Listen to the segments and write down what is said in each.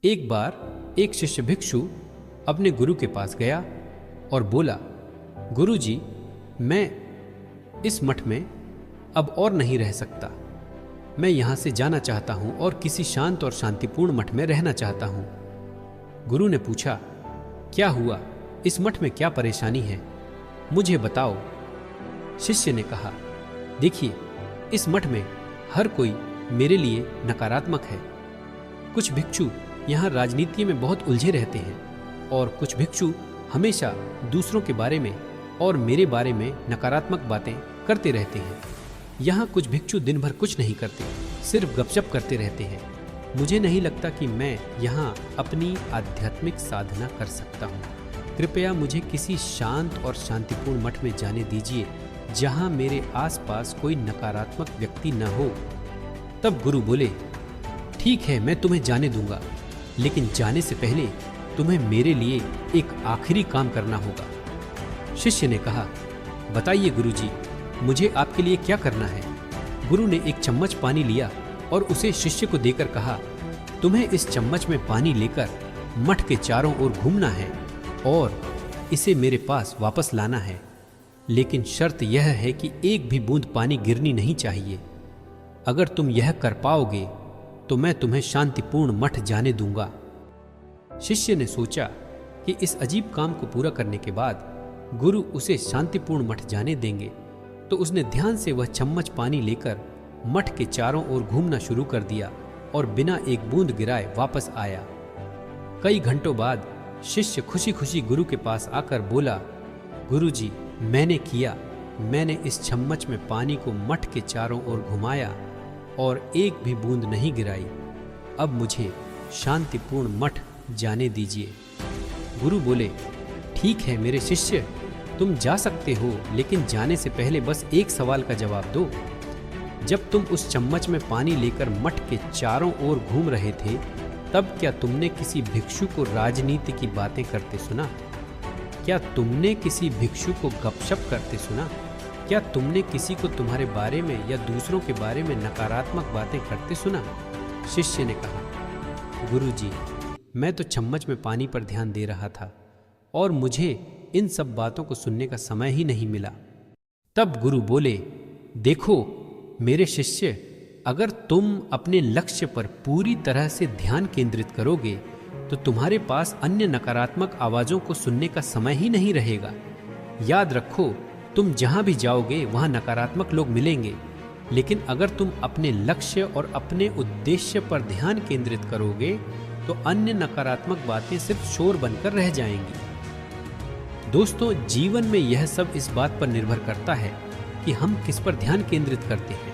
एक बार एक शिष्य भिक्षु अपने गुरु के पास गया और बोला, गुरु जी, मैं इस मठ में अब और नहीं रह सकता। मैं यहाँ से जाना चाहता हूँ और किसी शांत और शांतिपूर्ण मठ में रहना चाहता हूँ। गुरु ने पूछा, क्या हुआ? इस मठ में क्या परेशानी है? मुझे बताओ। शिष्य ने कहा, देखिए, इस मठ में हर कोई मेरे लिए नकारात्मक है। कुछ भिक्षु यहाँ राजनीति में बहुत उलझे रहते हैं और कुछ भिक्षु हमेशा दूसरों के बारे में और मेरे बारे में नकारात्मक बातें करते रहते हैं। यहाँ कुछ भिक्षु दिन भर कुछ नहीं करते, सिर्फ गपशप करते रहते हैं। मुझे नहीं लगता कि मैं यहाँ अपनी आध्यात्मिक साधना कर सकता हूँ। कृपया मुझे किसी शांत और शांतिपूर्ण मठ में जाने दीजिए जहाँ मेरे आसपास कोई नकारात्मक व्यक्ति न हो। तब गुरु बोले, ठीक है, मैं तुम्हें जाने दूंगा, लेकिन जाने से पहले तुम्हें मेरे लिए एक आखिरी काम करना होगा। शिष्य ने कहा, बताइए गुरुजी, मुझे आपके लिए क्या करना है? गुरु ने एक चम्मच पानी लिया और उसे शिष्य को देकर कहा, तुम्हें इस चम्मच में पानी लेकर मठ के चारों ओर घूमना है और इसे मेरे पास वापस लाना है, लेकिन शर्त यह है कि एक भी बूंद पानी गिरनी नहीं चाहिए। अगर तुम यह कर पाओगे तो मैं तुम्हें शांतिपूर्ण मठ जाने दूंगा। शिष्य ने सोचा कि इस अजीब काम को पूरा करने के बाद गुरु उसे शांतिपूर्ण मठ जाने देंगे, तो उसने ध्यान से वह चम्मच पानी लेकर मठ के चारों ओर घूमना शुरू कर दिया और बिना एक बूंद गिराए वापस आया। कई घंटों बाद शिष्य खुशी खुशी गुरु के पास आकर बोला, गुरुजी, मैंने किया। मैंने इस चम्मच में पानी को मठ के चारों ओर घुमाया और एक भी बूंद नहीं गिराई। अब मुझे शांतिपूर्ण मठ जाने दीजिए। गुरु बोले, ठीक है मेरे शिष्य, तुम जा सकते हो, लेकिन जाने से पहले बस एक सवाल का जवाब दो। जब तुम उस चम्मच में पानी लेकर मठ के चारों ओर घूम रहे थे, तब क्या तुमने किसी भिक्षु को राजनीति की बातें करते सुना? क्या तुमने किसी भिक्षु को गपशप करते सुना? क्या तुमने किसी को तुम्हारे बारे में या दूसरों के बारे में नकारात्मक बातें करते सुना? शिष्य ने कहा, गुरुजी, मैं तो चम्मच में पानी पर ध्यान दे रहा था और मुझे इन सब बातों को सुनने का समय ही नहीं मिला। तब गुरु बोले, देखो मेरे शिष्य, अगर तुम अपने लक्ष्य पर पूरी तरह से ध्यान केंद्रित करोगे तो तुम्हारे पास अन्य नकारात्मक आवाजों को सुनने का समय ही नहीं रहेगा। याद रखो, तुम जहां भी जाओगे वहां नकारात्मक लोग मिलेंगे, लेकिन अगर तुम अपने लक्ष्य और अपने उद्देश्य पर ध्यान केंद्रित करोगे तो अन्य नकारात्मक बातें सिर्फ शोर बनकर रह जाएंगी। दोस्तों, जीवन में यह सब इस बात पर निर्भर करता है कि हम किस पर ध्यान केंद्रित करते हैं।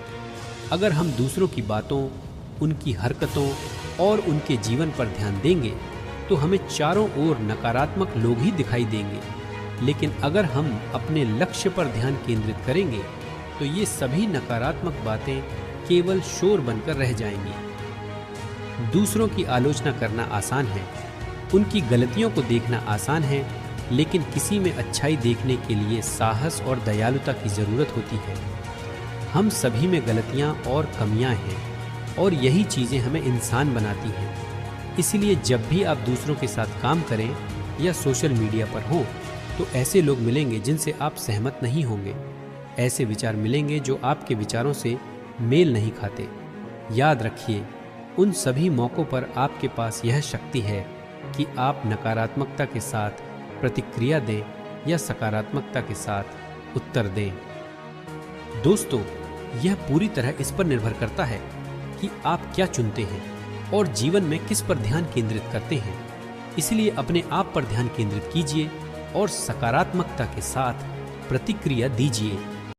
अगर हम दूसरों की बातों, उनकी हरकतों और उनके जीवन पर ध्यान देंगे तो हमें चारों ओर नकारात्मक लोग ही दिखाई देंगे, लेकिन अगर हम अपने लक्ष्य पर ध्यान केंद्रित करेंगे तो ये सभी नकारात्मक बातें केवल शोर बनकर रह जाएंगी। दूसरों की आलोचना करना आसान है, उनकी गलतियों को देखना आसान है, लेकिन किसी में अच्छाई देखने के लिए साहस और दयालुता की जरूरत होती है। हम सभी में गलतियां और कमियां हैं और यही चीजें हमें इंसान बनाती हैं। इसलिए जब भी आप दूसरों के साथ काम करें या सोशल मीडिया पर हों तो ऐसे लोग मिलेंगे जिनसे आप सहमत नहीं होंगे। ऐसे विचार मिलेंगे जो आपके विचारों से मेल नहीं खाते। याद रखिए, उन सभी मौक़ों पर आपके पास यह शक्ति है कि आप नकारात्मकता के साथ प्रतिक्रिया दें या सकारात्मकता के साथ उत्तर दें। दोस्तों, यह पूरी तरह इस पर निर्भर करता है कि आप क्या चुनते हैं और जीवन में किस पर ध्यान केंद्रित करते हैं। इसलिए अपने आप पर ध्यान केंद्रित कीजिए और सकारात्मकता के साथ प्रतिक्रिया दीजिए।